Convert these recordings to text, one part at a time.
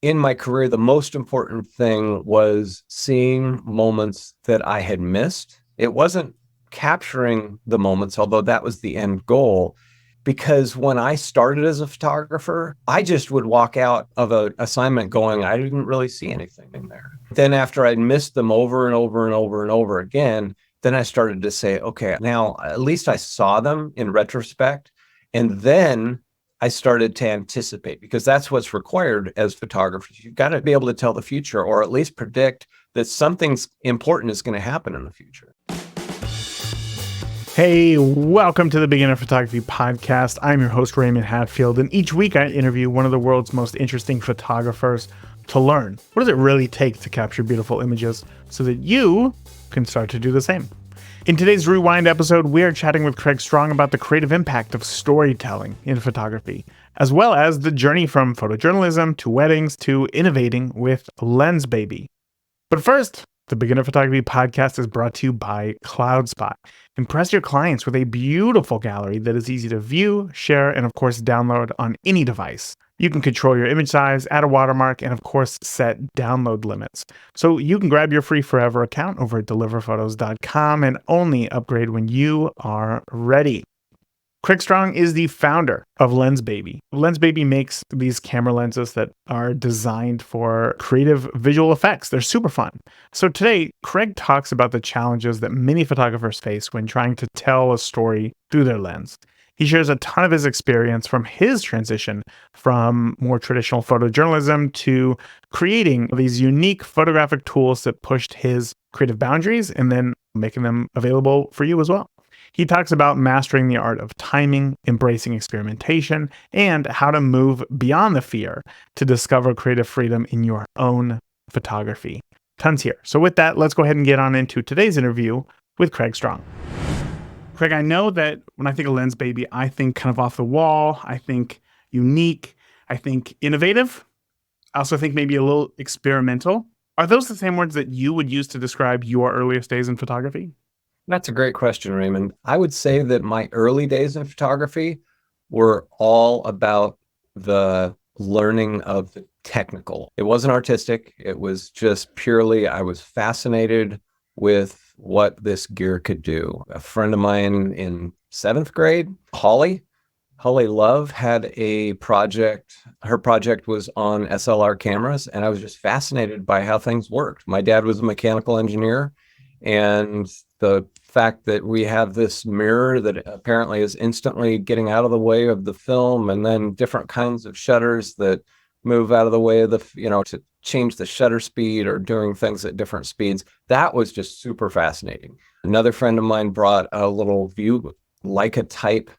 in my career, the most important thing was seeing moments that I had missed. It wasn't capturing the moments, although that was the end goal. Because when I started as a photographer, I just would walk out of an assignment going, I didn't really see anything in there. Then after I'd missed them over and over and over and over again, then I started to say, okay, now at least I saw them in retrospect. And then I started to anticipate, because that's what's required as photographers. You've got to be able to tell the future, or at least predict that something's important is going to happen in the future. Hey, welcome to the Beginner Photography Podcast. I'm your host, Raymond Hatfield, and each week I interview one of the world's most interesting photographers to learn what does it really take to capture beautiful images so that you can start to do the same. In today's Rewind episode, we are chatting with Craig Strong about the creative impact of storytelling in photography, as well as the journey from photojournalism to weddings to innovating with Lensbaby. But first, the Beginner Photography Podcast is brought to you by CloudSpot. Impress your clients with a beautiful gallery that is easy to view, share, and of course download on any device. You can control your image size, add a watermark, and of course set download limits. So you can grab your free forever account over at deliverphotos.com and only upgrade when you are ready. Craig Strong is the founder of Lensbaby. Lensbaby makes these camera lenses that are designed for creative visual effects. They're super fun. So today, Craig talks about the challenges that many photographers face when trying to tell a story through their lens. He shares a ton of his experience from his transition from more traditional photojournalism to creating these unique photographic tools that pushed his creative boundaries and then making them available for you as well. He talks about mastering the art of timing, embracing experimentation, and how to move beyond the fear to discover creative freedom in your own photography. Tons here. So with that, let's go ahead and get on into today's interview with Craig Strong. Craig, I know that when I think of Lensbaby, I think kind of off the wall. I think unique. I think innovative. I also think maybe a little experimental. Are those the same words that you would use to describe your earliest days in photography? That's a great question, Raymond. I would say that my early days in photography were all about the learning of the technical. It wasn't artistic. It was just purely, I was fascinated with what this gear could do. A friend of mine in 7th grade, Holly Love, had a project. Her project was on SLR cameras, and I was just fascinated by how things worked. My dad was a mechanical engineer, and the fact that we have this mirror that apparently is instantly getting out of the way of the film, and then different kinds of shutters that move out of the way of to change the shutter speed or doing things at different speeds. That was just super fascinating. Another friend of mine brought a little View Leica type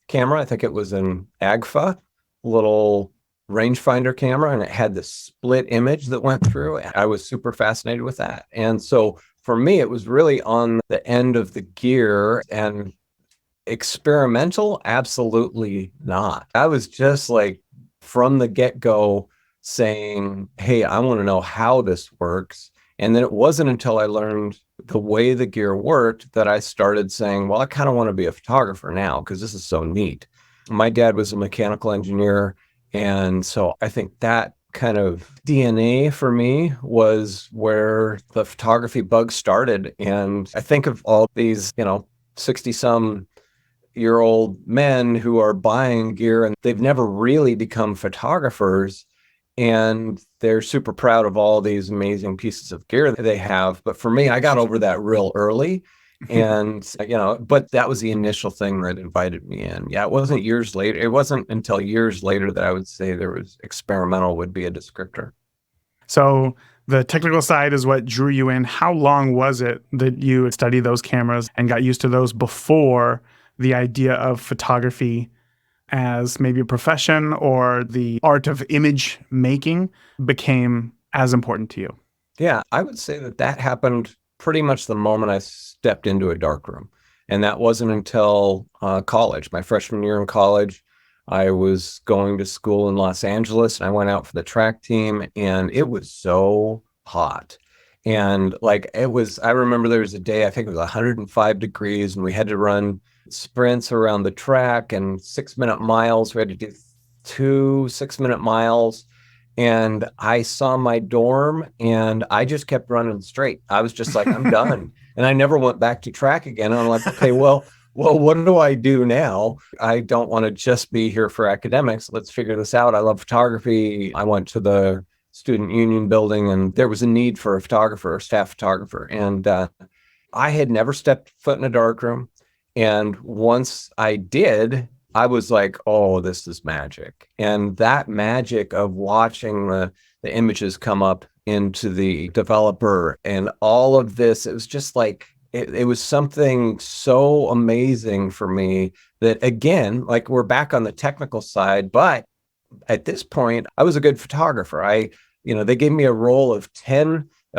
camera. I think it was an AGFA, little rangefinder camera, and it had this split image that went through. I was super fascinated with that. And so for me, it was really on the end of the gear. And experimental, absolutely not. I was just like from the get-go saying, hey, I want to know how this works. And then it wasn't until I learned the way the gear worked that I started saying, well, I kind of want to be a photographer now because this is so neat. My dad was a mechanical engineer. And so I think that kind of DNA for me was where the photography bug started. And I think of all these, 60-some-year-old men who are buying gear and they've never really become photographers. And they're super proud of all these amazing pieces of gear that they have. But for me, I got over that real early. And, but that was the initial thing that invited me in. Yeah, it wasn't years later. It wasn't until years later that I would say there was experimental would be a descriptor. So the technical side is what drew you in. How long was it that you studied those cameras and got used to those before the idea of photography as maybe a profession or the art of image making became as important to you? Yeah, I would say that happened pretty much the moment I stepped into a darkroom. And that wasn't until college. My freshman year in college, I was going to school in Los Angeles, and I went out for the track team, and it was so hot. And I remember there was a day, I think it was 105 degrees, and we had to run sprints around the track and 6-minute miles. We had to do 2 6-minute miles. And I saw my dorm and I just kept running straight. I was just like, I'm done. And I never went back to track again. And I'm like, okay, well, what do I do now? I don't want to just be here for academics. Let's figure this out. I love photography. I went to the student union building and there was a need for a photographer, a staff photographer. And I had never stepped foot in a darkroom. And once I did, I was like, oh, this is magic. And that magic of watching the images come up into the developer and all of this, it was just like, it was something so amazing for me that, again, like we're back on the technical side, but at this point, I was a good photographer. They gave me a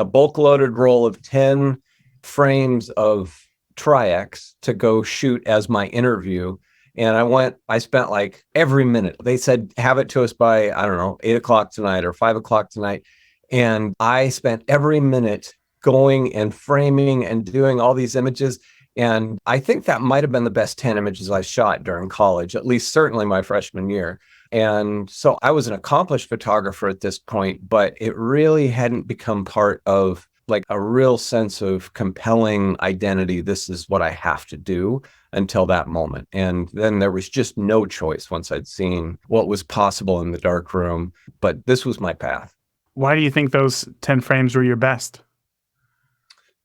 bulk loaded roll of 10 frames of Tri-X to go shoot as my interview. And I spent like every minute. They said, have it to us by, I don't know, 8 o'clock tonight or 5 o'clock tonight. And I spent every minute going and framing and doing all these images. And I think that might have been the best 10 images I shot during college, at least certainly my freshman year. And so I was an accomplished photographer at this point, but it really hadn't become part of like a real sense of compelling identity. This is what I have to do until that moment. And then there was just no choice once I'd seen what was possible in the dark room. But this was my path. Why do you think those 10 frames were your best?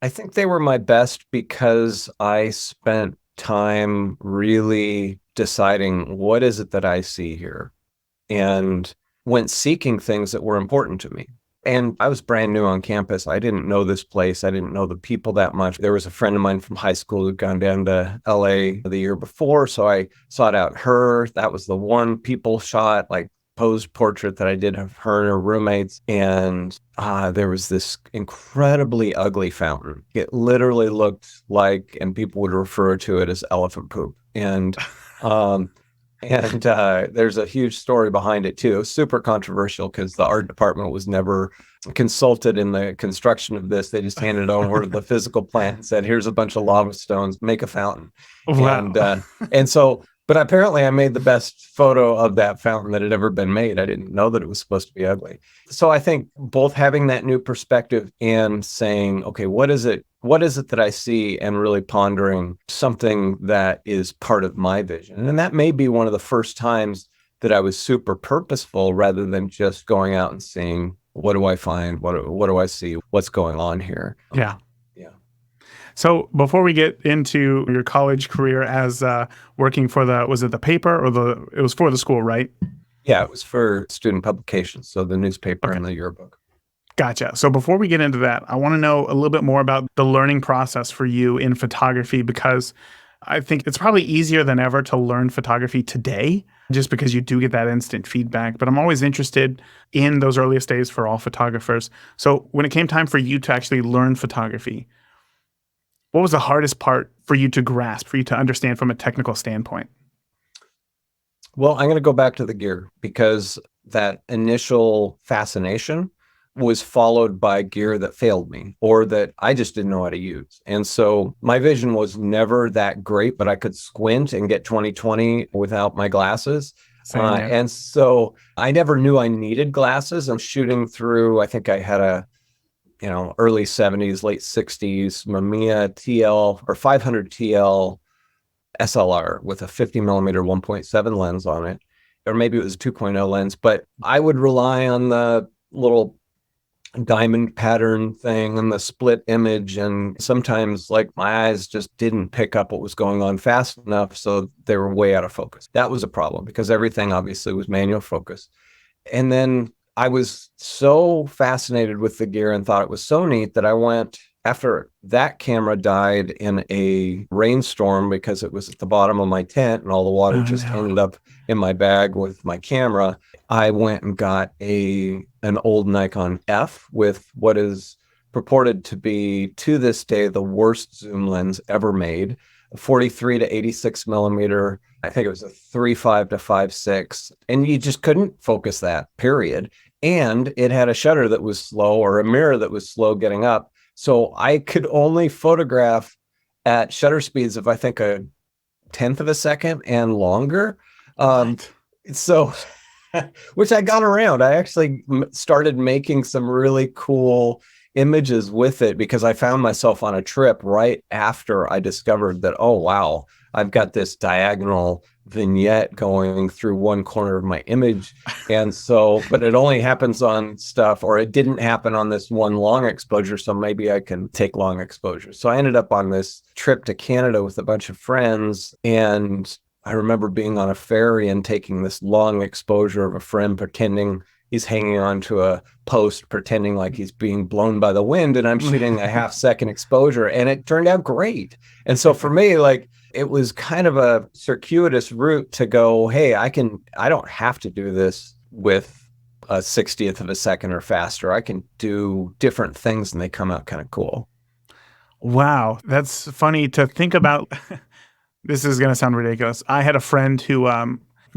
I think they were my best because I spent time really deciding what is it that I see here and went seeking things that were important to me. And I was brand new on campus. I didn't know this place. I didn't know the people that much. There was a friend of mine from high school who'd gone down to LA the year before. So I sought out her. That was the one people shot, like posed portrait that I did of her and her roommates. And there was this incredibly ugly fountain. It literally looked like, and people would refer to it as elephant poop. And there's a huge story behind it too. It was super controversial because the art department was never consulted in the construction of this. They just handed over the physical plan and said, "Here's a bunch of lava stones, make a fountain." Wow. And so, but apparently, I made the best photo of that fountain that had ever been made. I didn't know that it was supposed to be ugly. So I think both having that new perspective and saying, "Okay, what is it? What is it that I see?" and really pondering something that is part of my vision. And that may be one of the first times that I was super purposeful rather than just going out and seeing, what do I find? What do I see? What's going on here? Yeah. Yeah. So before we get into your college career as working for was it the paper or it was for the school, right? Yeah, it was for student publications. So the newspaper and the yearbook. Gotcha. So before we get into that, I want to know a little bit more about the learning process for you in photography, because I think it's probably easier than ever to learn photography today, just because you do get that instant feedback. But I'm always interested in those earliest days for all photographers. So when it came time for you to actually learn photography, what was the hardest part for you to grasp, for you to understand from a technical standpoint? Well, I'm going to go back to the gear because that initial fascination was followed by gear that failed me or that I just didn't know how to use. And so my vision was never that great, but I could squint and get 20/20 without my glasses. Same, yeah. And so I never knew I needed glasses. I'm shooting through, I think I had a early 70s, late 60s Mamiya TL or 500 TL SLR with a 50 millimeter 1.7 lens on it, or maybe it was a 2.0 lens, but I would rely on the little diamond pattern thing and the split image. And sometimes like my eyes just didn't pick up what was going on fast enough. So they were way out of focus. That was a problem because everything obviously was manual focus. And then I was so fascinated with the gear and thought it was so neat that I went, after that camera died in a rainstorm because it was at the bottom of my tent and all the water ended up in my bag with my camera, I went and got an old Nikon F with what is purported to be, to this day, the worst zoom lens ever made, a 43 to 86 millimeter. I think it was a 3.5 to 5.6, and you just couldn't focus that, period. And it had a shutter that was slow, or a mirror that was slow getting up. So I could only photograph at shutter speeds of, I think, a tenth of a second and longer. So which I got around. I actually started making some really cool images with it because I found myself on a trip right after I discovered that, oh, wow, I've got this diagonal vignette going through one corner of my image. And so, but it only happens on stuff, or it didn't happen on this one long exposure. So maybe I can take long exposure. So I ended up on this trip to Canada with a bunch of friends. And I remember being on a ferry and taking this long exposure of a friend pretending he's hanging onto a post, pretending like he's being blown by the wind. And I'm shooting a half-second exposure, and it turned out great. And so for me, like, it was kind of a circuitous route to go, hey, I don't have to do this with a 60th of a second or faster. I can do different things and they come out kind of cool. Wow, that's funny to think about. This is going to sound ridiculous. I had a friend who,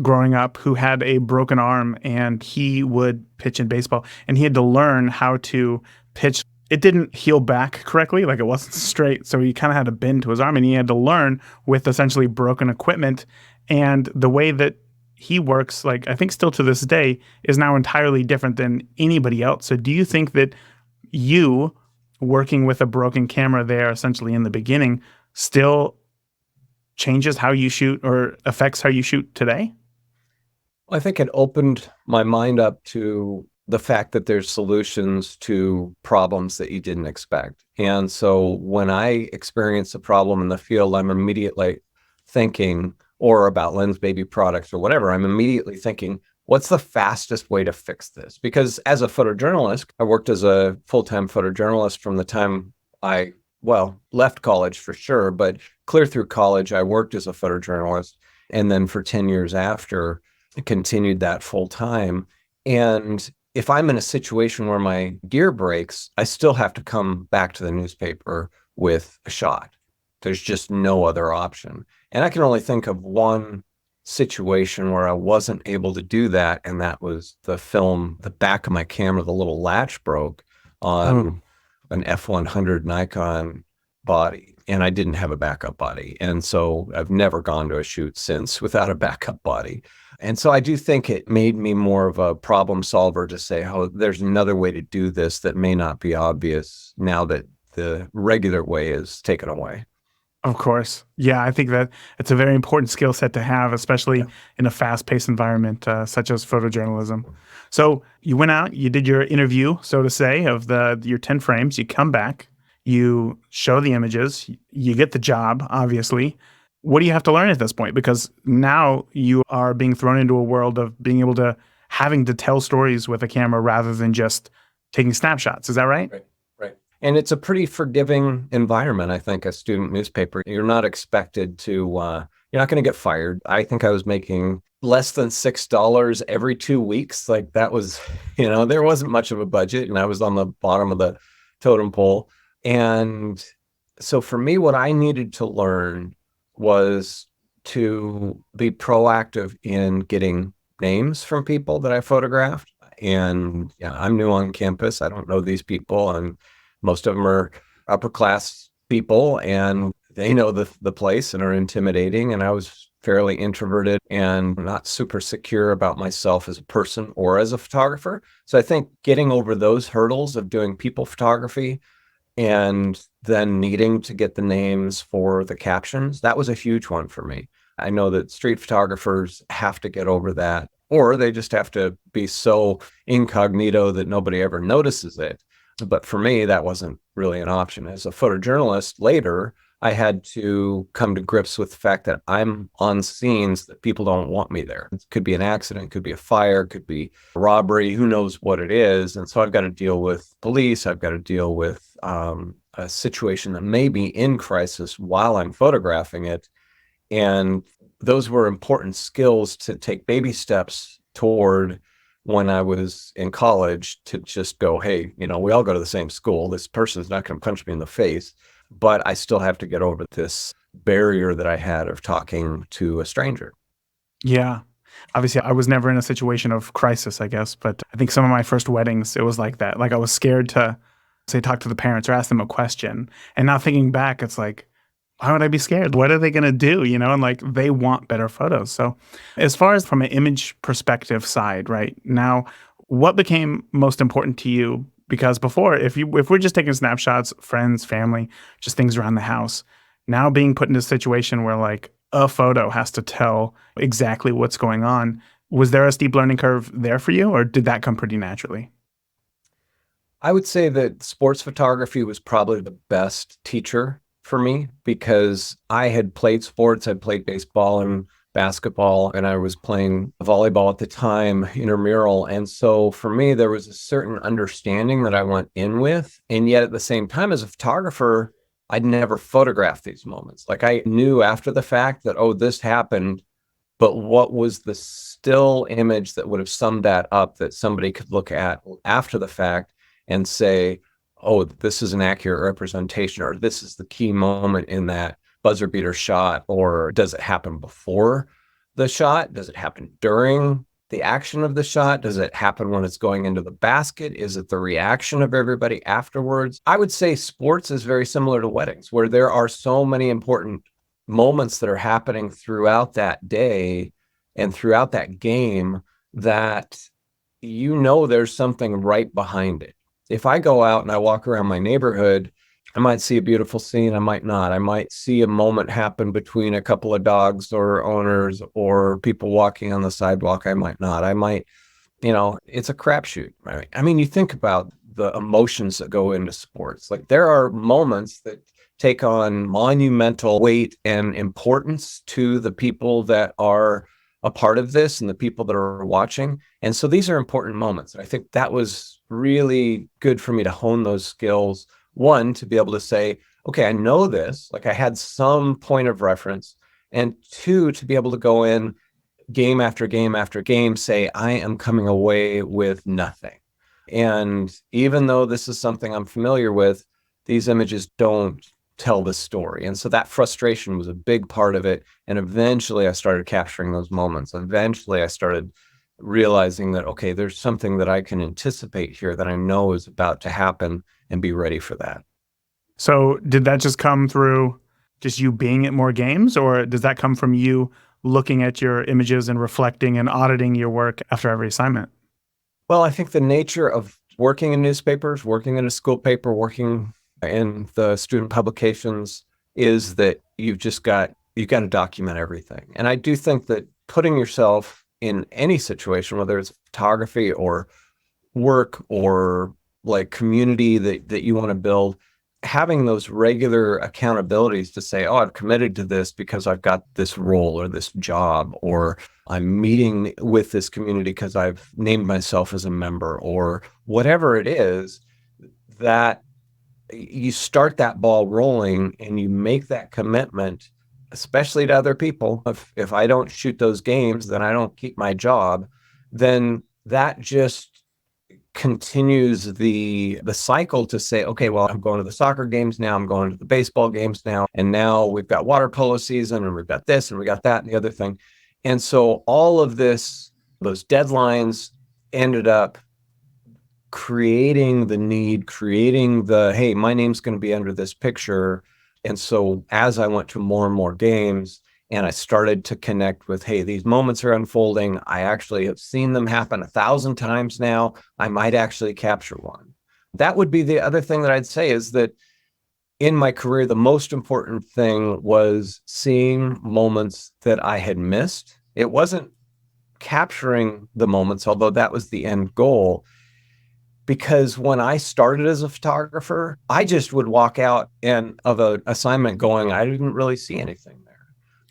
growing up, who had a broken arm, and he would pitch in baseball, and he had to learn how to pitch. It didn't heal back correctly, like it wasn't straight, so he kind of had to bend to his arm, and he had to learn with essentially broken equipment. And the way that he works, like I think still to this day, is now entirely different than anybody else. So do you think that you working with a broken camera there essentially in the beginning still changes how you shoot or affects how you shoot today? I think it opened my mind up to the fact that there's solutions to problems that you didn't expect. And so when I experience a problem in the field, I'm immediately thinking, or about Lensbaby products or whatever, I'm immediately thinking, what's the fastest way to fix this? Because as a photojournalist, I worked as a full-time photojournalist from the time I, well, left college for sure, but clear through college, I worked as a photojournalist. And then for 10 years after, I continued that full time. And if I'm in a situation where my gear breaks, I still have to come back to the newspaper with a shot. There's just no other option. And I can only think of one situation where I wasn't able to do that. And that was the film, the back of my camera, the little latch broke on an F100 Nikon body. And I didn't have a backup body. And so I've never gone to a shoot since without a backup body. And so I do think it made me more of a problem solver to say, oh, there's another way to do this that may not be obvious now that the regular way is taken away. Of course. Yeah, I think that it's a very important skill set to have, especially in a fast-paced environment such as photojournalism. So you went out, you did your interview, so to say, of your 10 frames. You come back, you show the images, you get the job, obviously. What do you have to learn at this point? Because now you are being thrown into a world of being able to having to tell stories with a camera rather than just taking snapshots. Is that right? Right. And it's a pretty forgiving environment, I think, a student newspaper. You're not expected to, you're not going to get fired. I think I was making less than $6 every 2 weeks. Like that was, there wasn't much of a budget, and I was on the bottom of the totem pole. And so for me, what I needed to learn was to be proactive in getting names from people that I photographed. And I'm new on campus. I don't know these people, and most of them are upper class people, and they know the place and are intimidating. And I was fairly introverted and not super secure about myself as a person or as a photographer. So I think getting over those hurdles of doing people photography and then needing to get the names for the captions, that was a huge one for me. I know that street photographers have to get over that, or they just have to be so incognito that nobody ever notices it. But for me, that wasn't really an option. As a photojournalist later, I had to come to grips with the fact that I'm on scenes that people don't want me there. It could be an accident, could be a fire, could be a robbery, who knows what it is. And so I've got to deal with police. I've got to deal with a situation that may be in crisis while I'm photographing it. And those were important skills to take baby steps toward when I was in college, to just go, hey, we all go to the same school. This person's not going to punch me in the face, but I still have to get over this barrier that I had of talking to a stranger. Yeah. Obviously, I was never in a situation of crisis, I guess, but I think some of my first weddings, it was like that. Like I was scared to, say, talk to the parents or ask them a question. And now thinking back, it's like, Why would I be scared? What are they going to do? And like they want better photos. So, as far as from an image perspective side, right now, what became most important to you? Because before, if we're just taking snapshots, friends, family, just things around the house, now being put in a situation where like a photo has to tell exactly what's going on, was there a steep learning curve there for you, or did that come pretty naturally? I would say that sports photography was probably the best teacher for me because I had played sports. I'd played baseball and basketball, and I was playing volleyball at the time, intramural. And so for me, there was a certain understanding that I went in with. And yet at the same time, as a photographer, I'd never photographed these moments. Like I knew after the fact that, oh, this happened, but what was the still image that would have summed that up that somebody could look at after the fact and say, oh, this is an accurate representation, or this is the key moment in that buzzer beater shot, or does it happen before the shot? Does it happen during the action of the shot? Does it happen when it's going into the basket? Is it the reaction of everybody afterwards? I would say sports is very similar to weddings, where there are so many important moments that are happening throughout that day and throughout that game that there's something right behind it. If I go out and I walk around my neighborhood, I might see a beautiful scene, I might not. I might see a moment happen between a couple of dogs or owners or people walking on the sidewalk, I might not. I might, it's a crapshoot, right? I mean, you think about the emotions that go into sports. Like there are moments that take on monumental weight and importance to the people that are a part of this and the people that are watching. And so these are important moments. And I think that was really good for me to hone those skills. One, to be able to say, okay, I know this, like I had some point of reference. And two, to be able to go in game after game after game, say, I am coming away with nothing. And even though this is something I'm familiar with, these images don't tell the story. And so that frustration was a big part of it. And eventually I started capturing those moments. Eventually I started realizing that, okay, there's something that I can anticipate here that I know is about to happen and be ready for that. So, did that just come through just you being at more games, or does that come from you looking at your images and reflecting and auditing your work after every assignment? Well, I think the nature of working in newspapers, working in a school paper, working in the student publications is that you've got to document everything. And I do think that putting yourself in any situation, whether it's photography or work or like community that you want to build, having those regular accountabilities to say, oh, I've committed to this because I've got this role or this job, or I'm meeting with this community because I've named myself as a member, or whatever it is, that you start that ball rolling and you make that commitment, especially to other people. If I don't shoot those games, then I don't keep my job. Then that just continues the cycle to say, okay, well, I'm going to the soccer games now, I'm going to the baseball games now, and now we've got water polo season, and we've got this, and we got that, and the other thing. And so all of this, those deadlines ended up creating the need, creating the, hey, my name's going to be under this picture. And so as I went to more and more games and I started to connect with, hey, these moments are unfolding, I actually have seen them happen 1,000 times now, I might actually capture one. That would be the other thing that I'd say, is that in my career, the most important thing was seeing moments that I had missed. It wasn't capturing the moments, although that was the end goal. Because when I started as a photographer, I just would walk out and of an assignment going, I didn't really see anything there.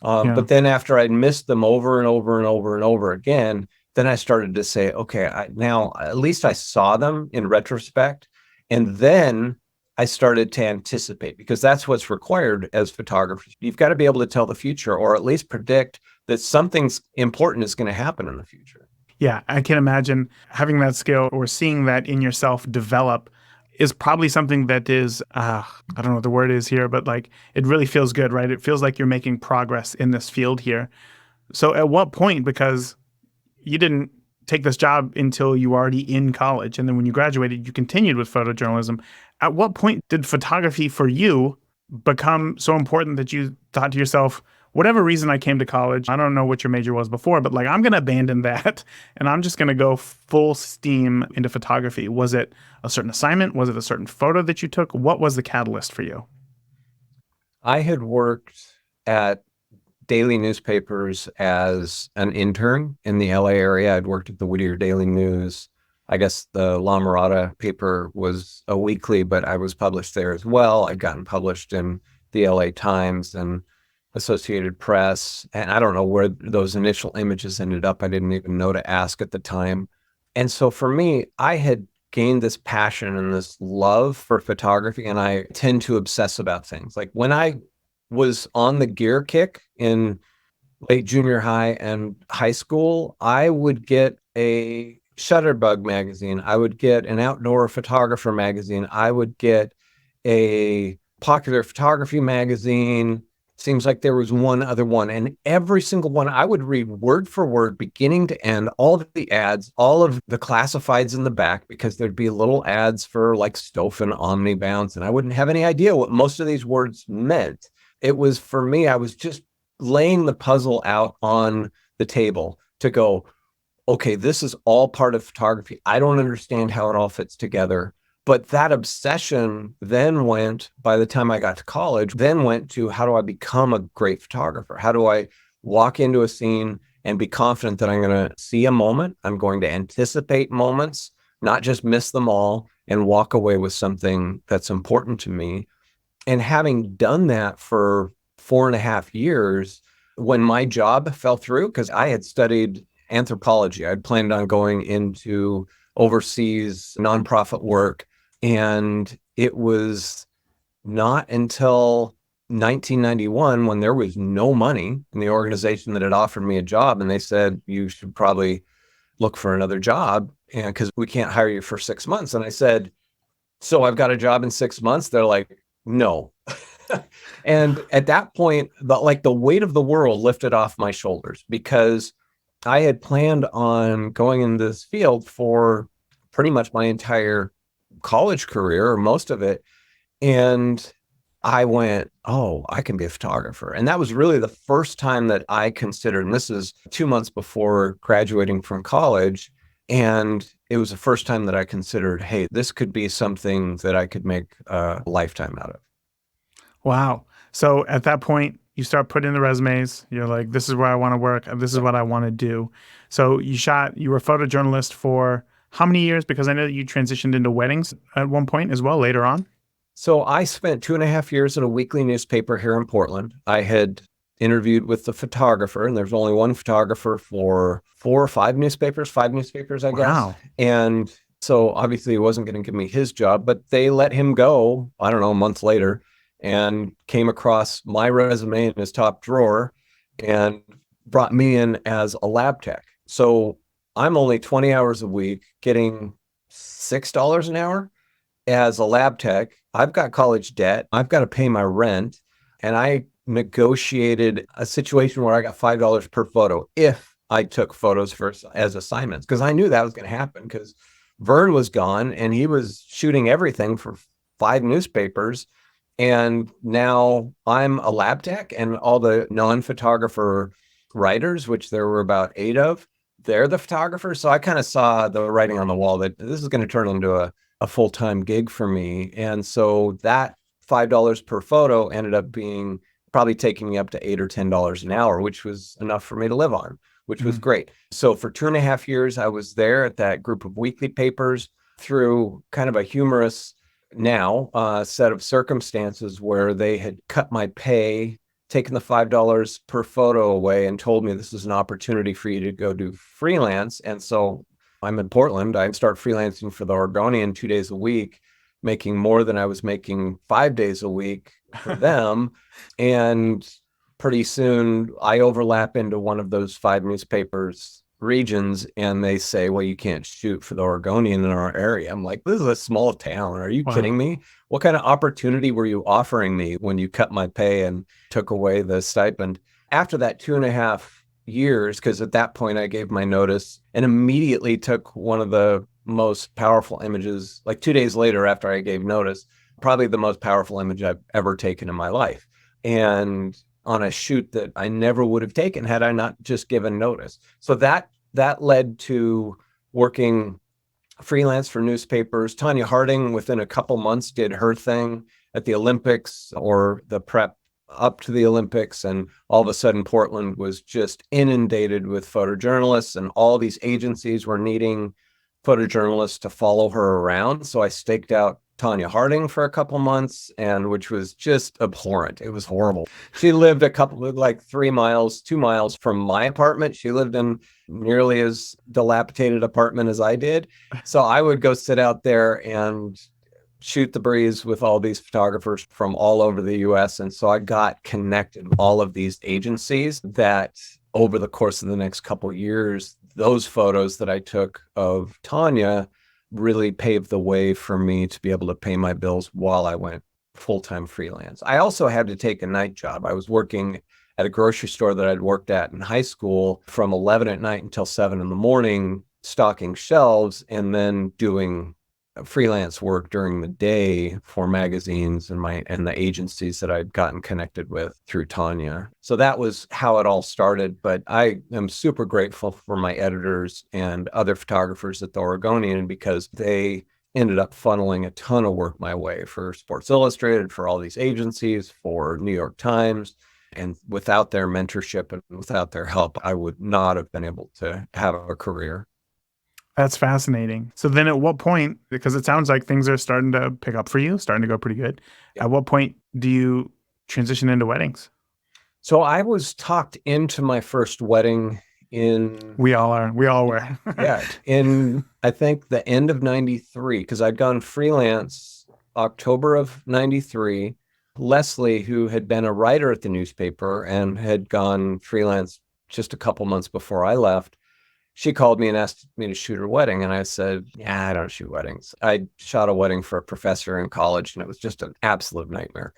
Yeah. But then after I'd missed them over and over and over and over again, then I started to say, okay, now at least I saw them in retrospect. And then I started to anticipate, because that's what's required as photographers. You've got to be able to tell the future, or at least predict that something's important is going to happen in the future. Yeah, I can imagine having that skill or seeing that in yourself develop is probably something that is, I don't know what the word is here, but like it really feels good, right? It feels like you're making progress in this field here. So at what point, because you didn't take this job until you were already in college, and then when you graduated, you continued with photojournalism. At what point did photography for you become so important that you thought to yourself, whatever reason I came to college, I don't know what your major was before, but like I'm going to abandon that and I'm just going to go full steam into photography? Was it a certain assignment? Was it a certain photo that you took? What was the catalyst for you? I had worked at daily newspapers as an intern in the LA area. I'd worked at the Whittier Daily News. I guess the La Mirada paper was a weekly, but I was published there as well. I'd gotten published in the LA Times and Associated Press. And I don't know where those initial images ended up. I didn't even know to ask at the time. And so for me, I had gained this passion and this love for photography, and I tend to obsess about things. Like when I was on the gear kick in late junior high and high school, I would get a Shutterbug magazine. I would get an outdoor photographer magazine. I would get a popular photography magazine. Seems like there was one other one. And every single one, I would read word for word, beginning to end, all of the ads, all of the classifieds in the back, because there'd be little ads for like Stoffen Omnibounce. And I wouldn't have any idea what most of these words meant. It was for me, I was just laying the puzzle out on the table to go, okay, this is all part of photography. I don't understand how it all fits together. But that obsession then went, by the time I got to college, then went to how do I become a great photographer? How do I walk into a scene and be confident that I'm going to see a moment? I'm going to anticipate moments, not just miss them all, and walk away with something that's important to me. And having done that for 4.5 years, when my job fell through, because I had studied anthropology, I'd planned on going into overseas nonprofit work. And it was not until 1991, when there was no money in the organization, that had offered me a job. And they said, you should probably look for another job, and because we can't hire you for 6 months. And I said, so I've got a job in 6 months? They're like, no. And at that point, the weight of the world lifted off my shoulders, because I had planned on going in this field for pretty much my entire college career, or most of it. And I went, oh, I can be a photographer. And that was really the first time that I considered, and this is 2 months before graduating from college. And it was the first time that I considered, hey, this could be something that I could make a lifetime out of. Wow. So at that point, you start putting in the resumes. You're like, this is where I want to work. This is what I want to do. So you were a photojournalist for how many years? Because I know that you transitioned into weddings at one point as well later on. So I spent 2.5 years at a weekly newspaper here in Portland. I had interviewed with the photographer, and there's only one photographer for 5 newspapers, I guess. Wow. And so obviously he wasn't going to give me his job, but they let him go, I don't know, a month later, and came across my resume in his top drawer and brought me in as a lab tech. So I'm only 20 hours a week getting $6 an hour as a lab tech. I've got college debt. I've got to pay my rent. And I negotiated a situation where I got $5 per photo if I took photos as assignments, because I knew that was going to happen, because Vern was gone and he was shooting everything for 5 newspapers. And now I'm a lab tech, and all the non-photographer writers, which there were about 8 of, they're the photographers. So I kind of saw the writing on the wall that this is going to turn into a full-time gig for me. And so that $5 per photo ended up being probably taking me up to $8 or $10 an hour, which was enough for me to live on, which was great. So for 2.5 years, I was there at that group of weekly papers through kind of a humorous set of circumstances where they had cut my pay, taken the $5 per photo away, and told me this is an opportunity for you to go do freelance. And so I'm in Portland. I start freelancing for the Oregonian 2 days a week, making more than I was making 5 days a week for them. And pretty soon I overlap into one of those 5 newspapers regions, and they say, well, you can't shoot for the Oregonian in our area. I'm like, this is a small town. Are you kidding me? What kind of opportunity were you offering me when you cut my pay and took away the stipend? After that 2.5 years, because at that point I gave my notice and immediately took one of the most powerful images, like 2 days later after I gave notice, probably the most powerful image I've ever taken in my life. And on a shoot that I never would have taken had I not just given notice. So that led to working freelance for newspapers. Tanya Harding, within a couple months, did her thing at the Olympics or the prep up to the Olympics. And all of a sudden, Portland was just inundated with photojournalists, and all these agencies were needing photojournalists to follow her around. So I staked out Tanya Harding for a couple months, and which was just abhorrent. It was horrible. She lived like 2 miles from my apartment. She lived in nearly as dilapidated apartment as I did. So I would go sit out there and shoot the breeze with all these photographers from all over the US. And so I got connected with all of these agencies that over the course of the next couple of years, those photos that I took of Tanya really paved the way for me to be able to pay my bills while I went full-time freelance. I also had to take a night job. I was working at a grocery store that I'd worked at in high school from 11 at night until 7 in the morning, stocking shelves and then doing freelance work during the day for magazines and the agencies that I'd gotten connected with through Tanya. So that was how it all started. But I am super grateful for my editors and other photographers at the Oregonian because they ended up funneling a ton of work my way for Sports Illustrated, for all these agencies, for New York Times. And without their mentorship and without their help, I would not have been able to have a career. That's fascinating. So then at what point, because it sounds like things are starting to pick up for you, starting to go pretty good. Yeah. At what point do you transition into weddings? So I was talked into my first wedding in... We all were. Yeah, in, I think, the end of 93, because I'd gone freelance October of 93. Leslie, who had been a writer at the newspaper and had gone freelance just a couple months before I left, she called me and asked me to shoot her wedding. And I said, yeah, I don't shoot weddings. I shot a wedding for a professor in college, and it was just an absolute nightmare.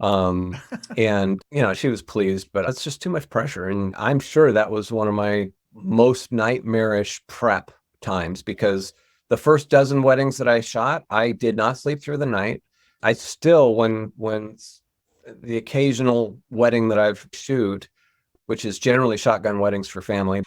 And, she was pleased, but it's just too much pressure. And I'm sure that was one of my most nightmarish prep times, because the first dozen weddings that I shot, I did not sleep through the night. I still, when the occasional wedding that I've shoot, which is generally shotgun weddings for family.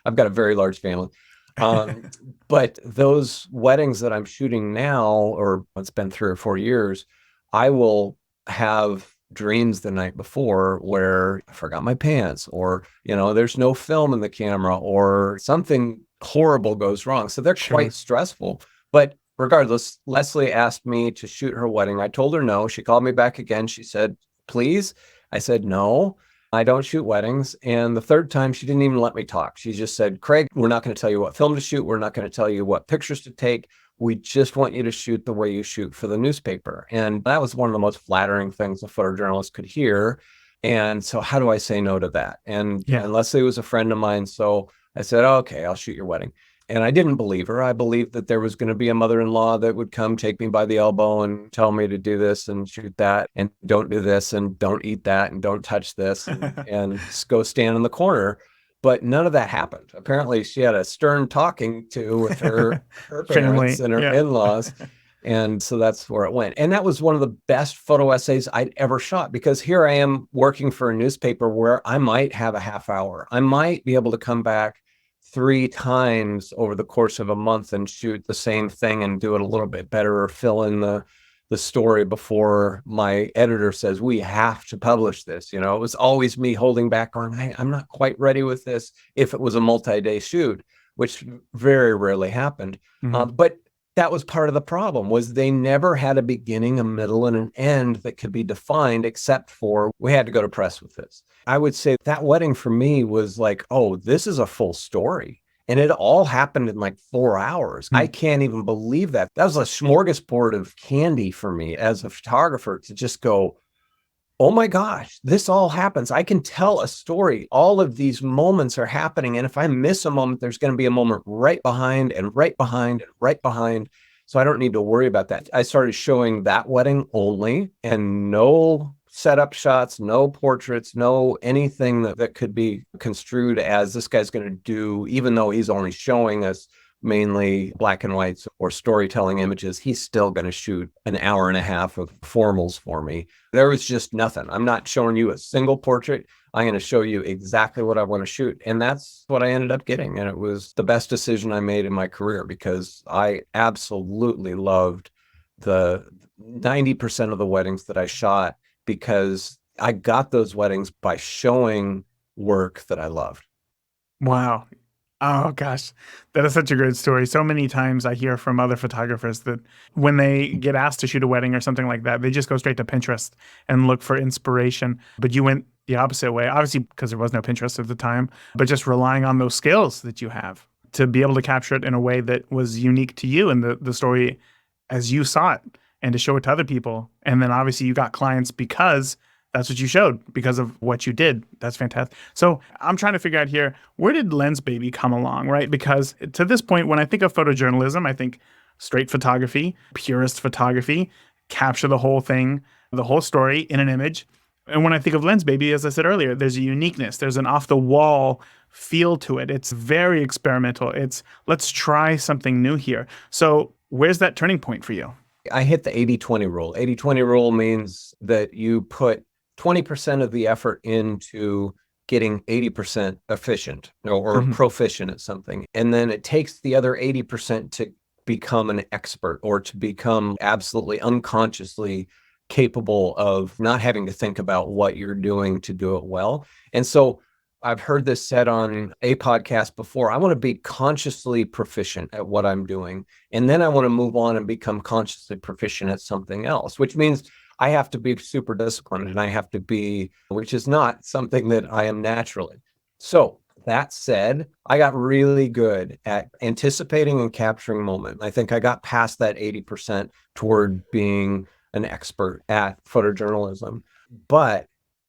I've got a very large family. But those weddings that I'm shooting now, or it's been 3 or 4 years, I will have dreams the night before where I forgot my pants, or, there's no film in the camera, or something horrible goes wrong. So they're quite stressful. But regardless, Leslie asked me to shoot her wedding. I told her no. She called me back again. She said, please. I said, no. I don't shoot weddings. And the third time, she didn't even let me talk. She just said, Craig, we're not going to tell you what film to shoot. We're not going to tell you what pictures to take. We just want you to shoot the way you shoot for the newspaper. And that was one of the most flattering things a photojournalist could hear. And so how do I say no to that? And Leslie was a friend of mine. So I said, okay, I'll shoot your wedding. And I didn't believe her. I believed that there was going to be a mother-in-law that would come take me by the elbow and tell me to do this and shoot that, and don't do this and don't eat that and don't touch this and go stand in the corner. But none of that happened. Apparently, she had a stern talking to with her parents and her in-laws. And so that's where it went. And that was one of the best photo essays I'd ever shot, because here I am working for a newspaper where I might have a half hour. I might be able to come back 3 times over the course of a month and shoot the same thing and do it a little bit better, or fill in the story before my editor says, we have to publish this. It was always me holding back, going, hey, I'm not quite ready with this, if it was a multi-day shoot, which very rarely happened. But that was part of the problem, was they never had a beginning, a middle, and an end that could be defined, except for we had to go to press with this. I would say that wedding for me was like, oh, this is a full story. And it all happened in like 4 hours. I can't even believe that. That was a smorgasbord of candy for me as a photographer, to just go, oh my gosh, this all happens. I can tell a story. All of these moments are happening. And if I miss a moment, there's going to be a moment right behind and right behind and right behind. So I don't need to worry about that. I started showing that wedding only, and no setup shots, no portraits, no anything that could be construed as this guy's going to do, even though he's only showing us mainly black and whites or storytelling images, he's still going to shoot an hour and a half of formals for me. There was just nothing. I'm not showing you a single portrait. I'm going to show you exactly what I want to shoot. And that's what I ended up getting. And it was the best decision I made in my career because I absolutely loved the 90% of the weddings that I shot because I got those weddings by showing work that I loved. Wow. Oh gosh, that is such a great story. So many times I hear from other photographers that when they get asked to shoot a wedding or something like that, they just go straight to Pinterest and look for inspiration. But you went the opposite way, obviously because there was no Pinterest at the time, but just relying on those skills that you have to be able to capture it in a way that was unique to you and the story as you saw it and to show it to other people. And then obviously you got clients because that's what you showed because of what you did. That's fantastic. So I'm trying to figure out here, where did Lensbaby come along, right? Because to this point, when I think of photojournalism, I think straight photography, purist photography, capture the whole thing, the whole story in an image. And when I think of Lensbaby, as I said earlier, there's a uniqueness. There's an off the wall feel to it. It's very experimental. It's let's try something new here. So where's that turning point for you? I hit the 80-20 rule. 80-20 rule means that you put 20% of the effort into getting 80% efficient or proficient at something. And then it takes the other 80% to become an expert or to become absolutely unconsciously capable of not having to think about what you're doing to do it well. And so I've heard this said on a podcast before. I want to be consciously proficient at what I'm doing. And then I want to move on and become consciously proficient at something else, which means I have to be super disciplined and I have to be, which is not something that I am naturally. So that said, I got really good at anticipating and capturing moment. I think I got past that 80% toward being an expert at photojournalism. But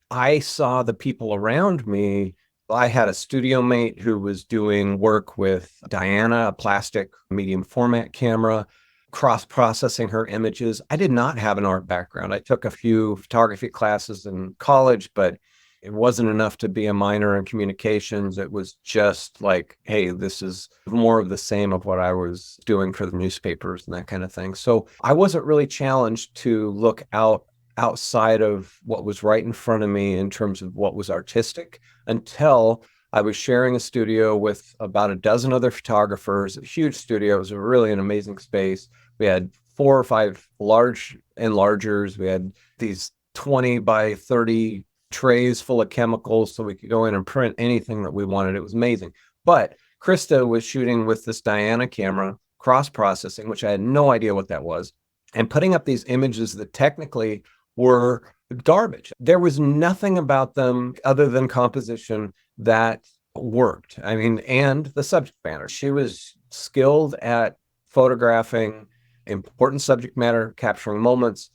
I saw the people around me. I had a studio mate who was doing work with Diana, a plastic medium format camera, cross-processing her images. I did not have an art background. I took a few photography classes in college, but it wasn't enough to be a minor in communications. It was just like, hey, this is more of the same of what I was doing for the newspapers and that kind of thing. So I wasn't really challenged to look outside of what was right in front of me in terms of what was artistic until I was sharing a studio with about a dozen other photographers, a huge studio. It was really an amazing space. We had 4 or 5 large enlargers. We had these 20 by 30 trays full of chemicals so we could go in and print anything that we wanted. It was amazing. But Krista was shooting with this Diana camera, cross-processing, which I had no idea what that was, and putting up these images that technically were garbage. There was nothing about them other than composition that worked. I mean, and the subject matter. She was skilled at photographing important subject matter, capturing moments.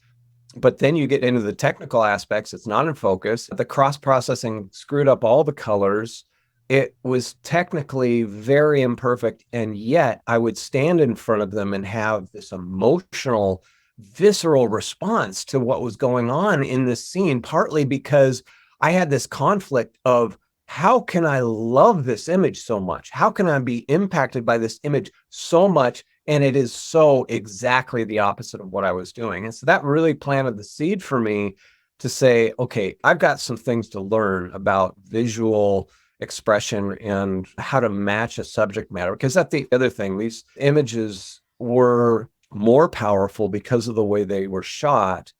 But then you get into the technical aspects. It's not in focus. The cross-processing screwed up all the colors. It was technically very imperfect. And yet I would stand in front of them and have this emotional, visceral response to what was going on in this scene, partly because I had this conflict of how can I love this image so much? How can I be impacted by this image so much? And it is so exactly the opposite of what I was doing. And so that really planted the seed for me to say, okay, I've got some things to learn about visual expression and how to match a subject matter. Because that's the other thing. These images were more powerful because of the way they were shot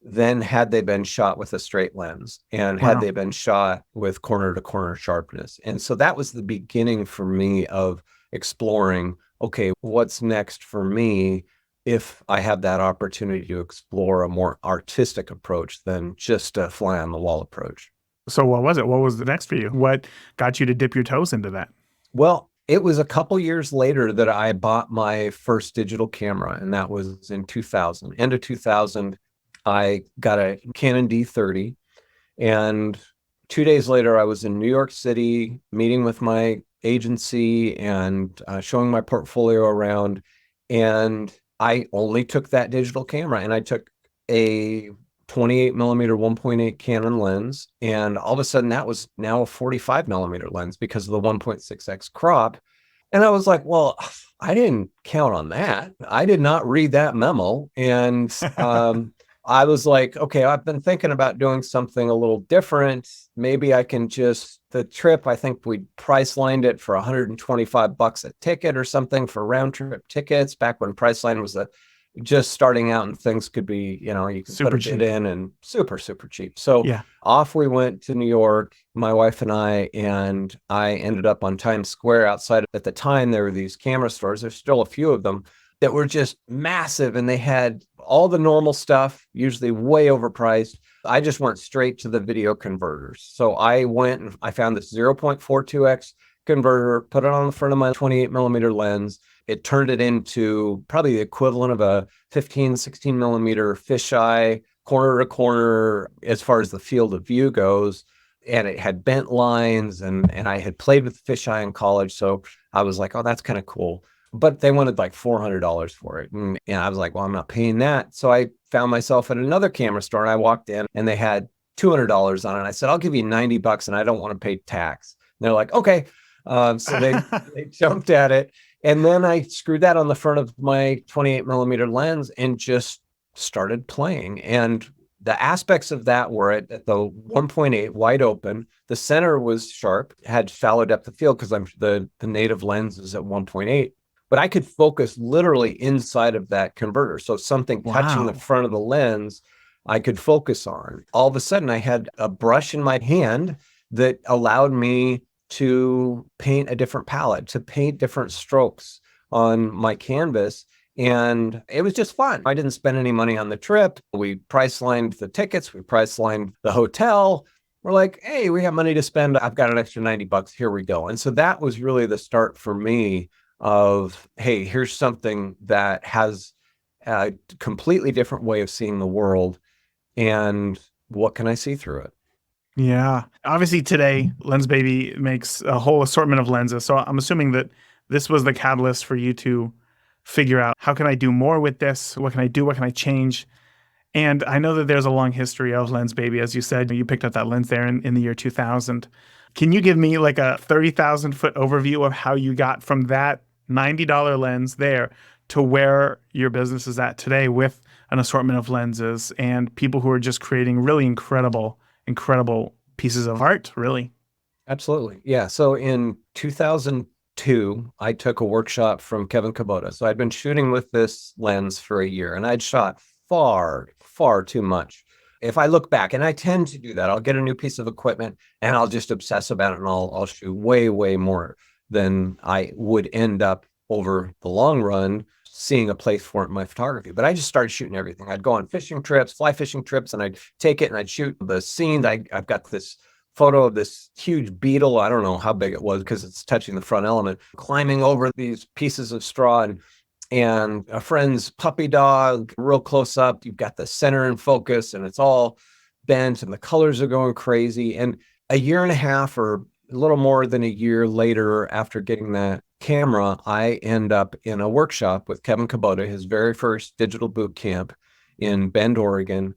than had they been shot with a straight lens and had they been shot with corner to corner sharpness. And so that was the beginning for me of exploring, okay, what's next for me if I have that opportunity to explore a more artistic approach than just a fly on the wall approach. So what was it? What was the next for you? What got you to dip your toes into that? Well, it was a couple years later that I bought my first digital camera, and that was in 2000. End of 2000, I got a Canon D30, and 2 days later, I was in New York City meeting with my agency and showing my portfolio around. And I only took that digital camera, and I took a 28 millimeter 1.8 Canon lens. And all of a sudden that was now a 45 millimeter lens because of the 1.6x crop. And I was like, well, I didn't count on that. I did not read that memo. And I was like, okay, I've been thinking about doing something a little different. Maybe I can just, the trip, I think we Pricelined it for $125 a ticket or something for round trip tickets back when Priceline was just starting out and things could be, you could put Super a bid cheap. in and super, super cheap. So Yeah. off we went to New York, my wife and I ended up on Times Square outside. At the time, there were these camera stores. There's still a few of them that were just massive and they had all the normal stuff, usually way overpriced. I just went straight to the video converters. So I went and I found this 0.42x converter, put it on the front of my 28 millimeter lens. It turned it into probably the equivalent of a 15, 16 millimeter fisheye, corner to corner, as far as the field of view goes. And it had bent lines, and I had played with fisheye in college. So I was like, oh, that's kind of cool. But they wanted like $400 for it. And I was like, well, I'm not paying that. So I found myself at another camera store and I walked in and they had $200 on it. I said, I'll give you $90 and I don't want to pay tax. And they're like, okay. So they jumped at it. And then I screwed that on the front of my 28 millimeter lens and just started playing. And the aspects of that were at the 1.8 wide open. The center was sharp, had shallow depth of field because I'm the native lens is at 1.8. But I could focus literally inside of that converter. So something touching the Wow. front of the lens, I could focus on. All of a sudden, I had a brush in my hand that allowed me to paint a different palette, to paint different strokes on my canvas. And it was just fun. I didn't spend any money on the trip. We price lined the tickets, we price lined the hotel. We're like, hey, we have money to spend. I've got an extra $90. Here we go. And so that was really the start for me of, hey, here's something that has a completely different way of seeing the world. And what can I see through it? Yeah. Obviously, today, Lensbaby makes a whole assortment of lenses. So I'm assuming that this was the catalyst for you to figure out how can I do more with this? What can I do? What can I change? And I know that there's a long history of Lensbaby. As you said, you picked up that lens there in the year 2000. Can you give me like a 30,000 foot overview of how you got from that $90 lens there to where your business is at today with an assortment of lenses and people who are just creating really incredible pieces of art, really? Absolutely. Yeah. So in 2002, I took a workshop from Kevin Kubota. So I'd been shooting with this lens for a year and I'd shot far, far too much. If I look back, and I tend to do that, I'll get a new piece of equipment and I'll just obsess about it and I'll shoot way, way more than I would end up over the long run seeing a place for it in my photography. But I just started shooting everything. I'd go on fishing trips, fly fishing trips, and I'd take it and I'd shoot the scenes. I've got this photo of this huge beetle. I don't know how big it was because it's touching the front element, climbing over these pieces of straw and a friend's puppy dog, real close up. You've got the center in focus and it's all bent and the colors are going crazy. And a year and a half or a little more than a year later, after getting that camera, I end up in a workshop with Kevin Kubota, his very first digital boot camp in Bend, Oregon.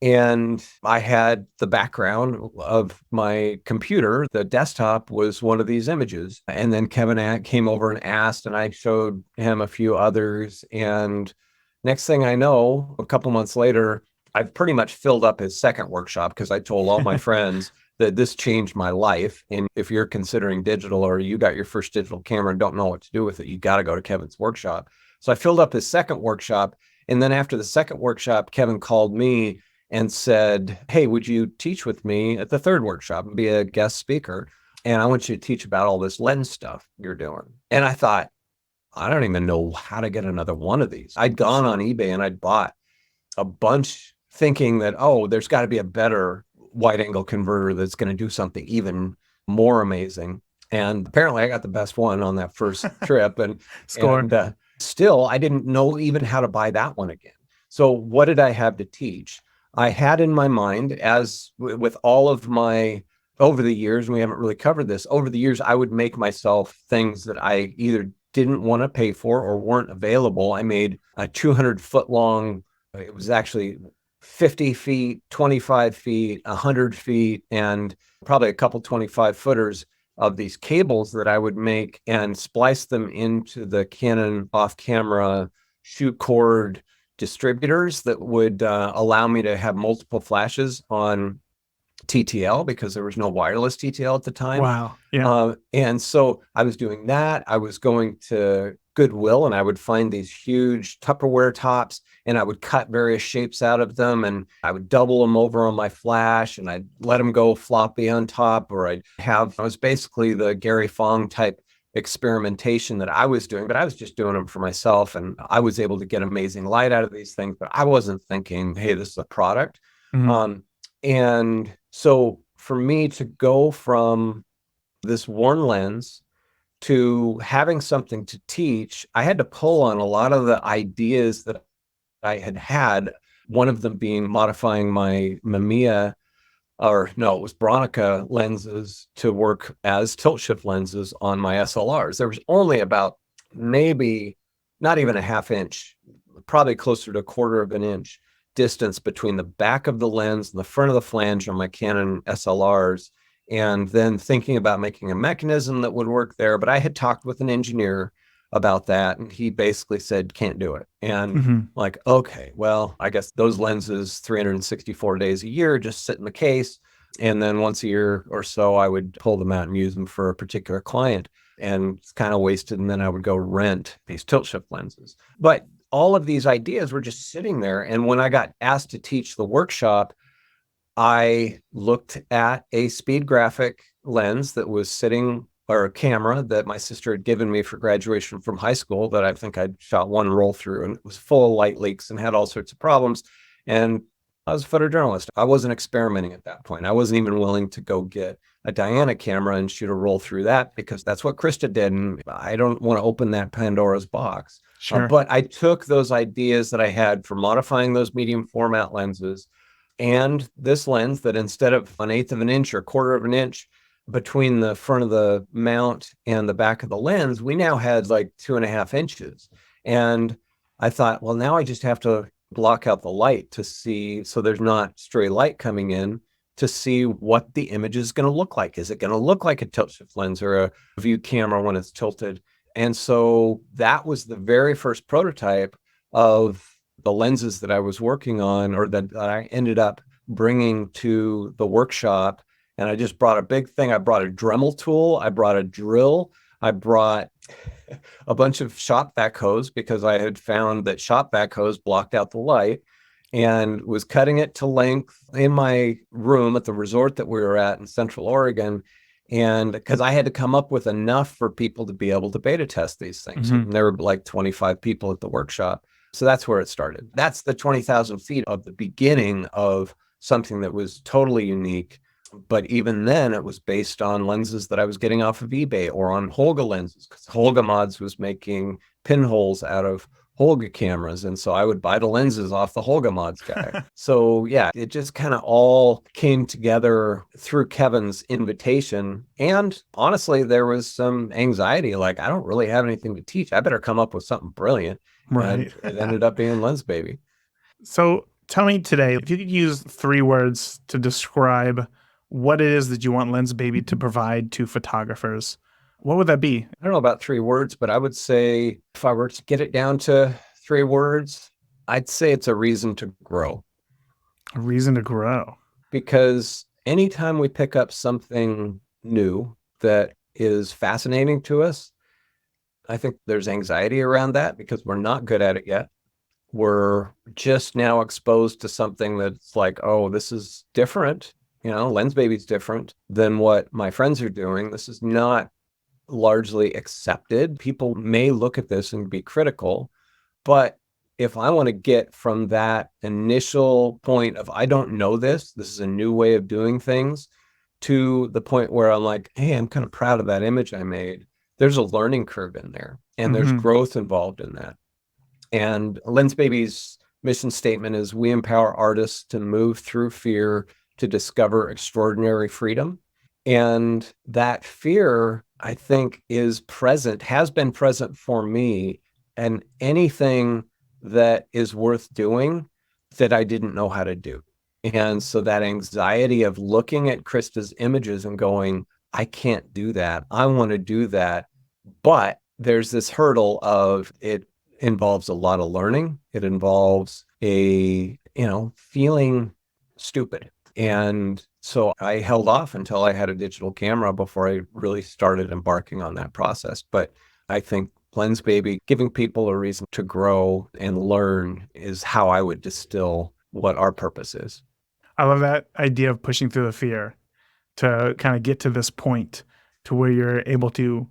And I had the background of my computer. The desktop was one of these images. And then Kevin came over and asked, and I showed him a few others. And next thing I know, a couple months later, I've pretty much filled up his second workshop because I told all my friends that this changed my life. And if you're considering digital or you got your first digital camera and don't know what to do with it, you got to go to Kevin's workshop. So I filled up his second workshop. And then after the second workshop, Kevin called me and said, hey, would you teach with me at the third workshop and be a guest speaker? And I want you to teach about all this lens stuff you're doing. And I thought, I don't even know how to get another one of these. I'd gone on eBay and I'd bought a bunch thinking that, oh, there's got to be a better wide angle converter that's going to do something even more amazing. And apparently I got the best one on that first trip. Score. And still, I didn't know even how to buy that one again. So what did I have to teach? I had in my mind, as with all of my over the years, and we haven't really covered this, over the years, I would make myself things that I either didn't want to pay for or weren't available. I made a 200-foot long, it was actually 50 feet, 25 feet, 100 feet, and probably a couple 25 footers of these cables that I would make and splice them into the Canon off-camera shoot cord distributors that would allow me to have multiple flashes on TTL because there was no wireless TTL at the time. Wow. Yeah. And so I was doing that. I was going to Goodwill and I would find these huge Tupperware tops and I would cut various shapes out of them and I would double them over on my flash and I'd let them go floppy on top, or I was basically the Gary Fong type experimentation that I was doing, but I was just doing them for myself and I was able to get amazing light out of these things, but I wasn't thinking, hey, this is a product. Mhm. And so for me to go from this worn lens to having something to teach, I had to pull on a lot of the ideas that I had. One of them being modifying my Mamiya, or no, it was Bronica lenses to work as tilt shift lenses on my SLRs. There was only about maybe not even a half inch, probably closer to a quarter of an inch distance between the back of the lens and the front of the flange on my Canon SLRs. And then thinking about making a mechanism that would work there. But I had talked with an engineer about that, and he basically said, can't do it. And Mhm. like, okay, well, I guess those lenses 364 days a year just sit in the case. And then once a year or so, I would pull them out and use them for a particular client. And it's kind of wasted. And then I would go rent these tilt shift lenses. But all of these ideas were just sitting there. And when I got asked to teach the workshop, I looked at a speed graphic lens that was sitting, or a camera that my sister had given me for graduation from high school that I think I'd shot one roll through, and it was full of light leaks and had all sorts of problems. And I was a photojournalist. I wasn't experimenting at that point. I wasn't even willing to go get a Diana camera and shoot a roll through that because that's what Krista did. And I don't want to open that Pandora's box. Sure. But I took those ideas that I had for modifying those medium format lenses and this lens that instead of an eighth of an inch or quarter of an inch between the front of the mount and the back of the lens, we now had like 2.5 inches. And I thought, well, now I just have to block out the light to see, so there's not stray light coming in, to see what the image is going to look like. Is it going to look like a tilt shift lens or a view camera when it's tilted? And so that was the very first prototype of the lenses that I was working on, or that I ended up bringing to the workshop. And I just brought a big thing. I brought a Dremel tool. I brought a drill. I brought a bunch of shop backhoes because I had found that shop backhoes blocked out the light, and was cutting it to length in my room at the resort that we were at in Central Oregon. And because I had to come up with enough for people to be able to beta test these things. Mhm. And there were like 25 people at the workshop. So that's where it started. That's the 20,000 feet of the beginning of something that was totally unique. But even then, it was based on lenses that I was getting off of eBay or on Holga lenses, because Holga Mods was making pinholes out of Holga cameras. And so I would buy the lenses off the Holga Mods guy. So yeah, it just kind of all came together through Kevin's invitation. And honestly, there was some anxiety, like, I don't really have anything to teach. I better come up with something brilliant. Right. And it ended up being Lensbaby. So tell me today, if you could use 3 words to describe what it is that you want Lensbaby to provide to photographers, what would that be? I don't know about 3 words, but I would say if I were to get it down to 3 words, I'd say it's a reason to grow. A reason to grow. Because anytime we pick up something new that is fascinating to us, I think there's anxiety around that because we're not good at it yet. We're just now exposed to something that's like, oh, this is different. Lensbaby's different than what my friends are doing. This is not largely accepted. People may look at this and be critical, but if I want to get from that initial point of, I don't know this is a new way of doing things, to the point where I'm like, hey, I'm kind of proud of that image I made. There's a learning curve in there and there's Mhm. growth involved in that. And Lensbaby's mission statement is, we empower artists to move through fear to discover extraordinary freedom. And that fear, I think, has been present for me. And anything that is worth doing that I didn't know how to do. And so that anxiety of looking at Krista's images and going, I can't do that. I want to do that. But there's this hurdle of it involves a lot of learning. It involves feeling stupid. And so I held off until I had a digital camera before I really started embarking on that process. But I think Lensbaby, giving people a reason to grow and learn, is how I would distill what our purpose is. I love that idea of pushing through the fear to kind of get to this point to where you're able to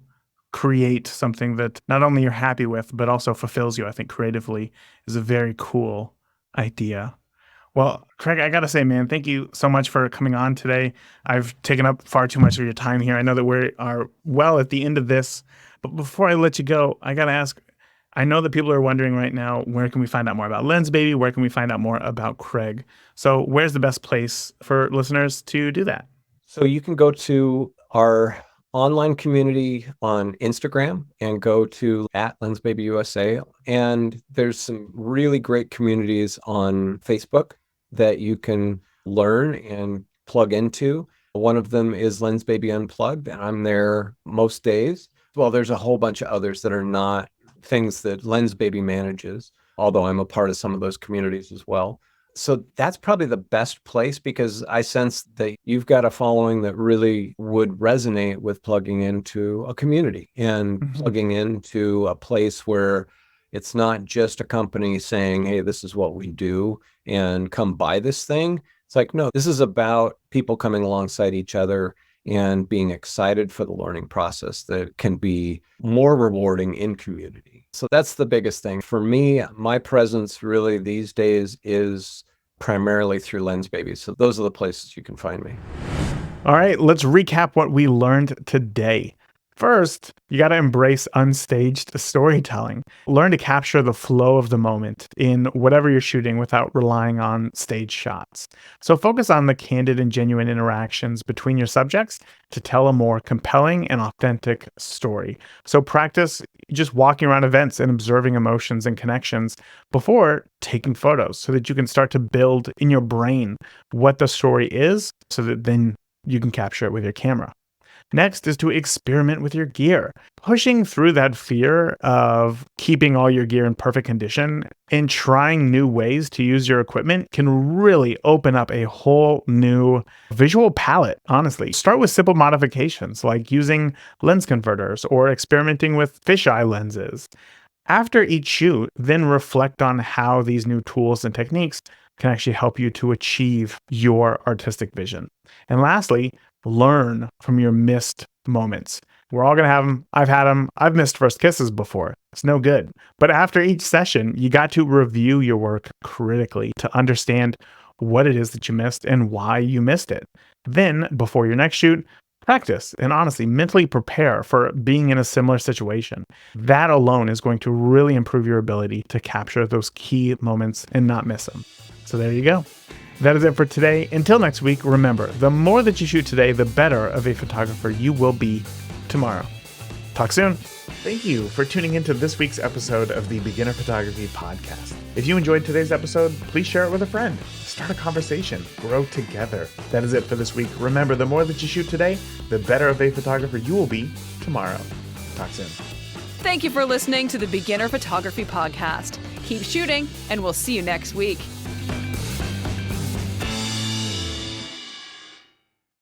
create something that not only you're happy with, but also fulfills you, I think, creatively is a very cool idea. Well, Craig, I got to say, man, thank you so much for coming on today. I've taken up far too much of your time here. I know that we are well at the end of this, but before I let you go, I got to ask, I know that people are wondering right now, where can we find out more about Lensbaby? Where can we find out more about Craig? So where's the best place for listeners to do that? So you can go to our online community on Instagram and go to @LensbabyUSA. And there's some really great communities on Facebook that you can learn and plug into. One of them is Lensbaby Unplugged, and I'm there most days. Well, there's a whole bunch of others that are not things that Lensbaby manages, although I'm a part of some of those communities as well. So that's probably the best place, because I sense that you've got a following that really would resonate with plugging into a community and plugging into a place where it's not just a company saying, hey, this is what we do and come buy this thing. It's like, no, this is about people coming alongside each other and being excited for the learning process that can be more rewarding in community. So that's the biggest thing. For me, my presence really these days is primarily through Lensbaby. So those are the places you can find me. All right, let's recap what we learned today. First, you got to embrace unstaged storytelling. Learn to capture the flow of the moment in whatever you're shooting without relying on stage shots. So focus on the candid and genuine interactions between your subjects to tell a more compelling and authentic story. So practice just walking around events and observing emotions and connections before taking photos so that you can start to build in your brain what the story is so that then you can capture it with your camera. Next is to experiment with your gear. Pushing through that fear of keeping all your gear in perfect condition and trying new ways to use your equipment can really open up a whole new visual palette, honestly. Start with simple modifications like using lens converters or experimenting with fisheye lenses. After each shoot, then reflect on how these new tools and techniques can actually help you to achieve your artistic vision. And lastly, learn from your missed moments. We're all going to have them. I've had them. I've missed first kisses before. It's no good. But after each session, you got to review your work critically to understand what it is that you missed and why you missed it. Then, before your next shoot, practice and honestly mentally prepare for being in a similar situation. That alone is going to really improve your ability to capture those key moments and not miss them. So there you go. That is it for today. Until next week, remember, the more that you shoot today, the better of a photographer you will be tomorrow. Talk soon. Thank you for tuning into this week's episode of the Beginner Photography Podcast. If you enjoyed today's episode, please share it with a friend. Start a conversation. Grow together. That is it for this week. Remember, the more that you shoot today, the better of a photographer you will be tomorrow. Talk soon. Thank you for listening to the Beginner Photography Podcast. Keep shooting, and we'll see you next week.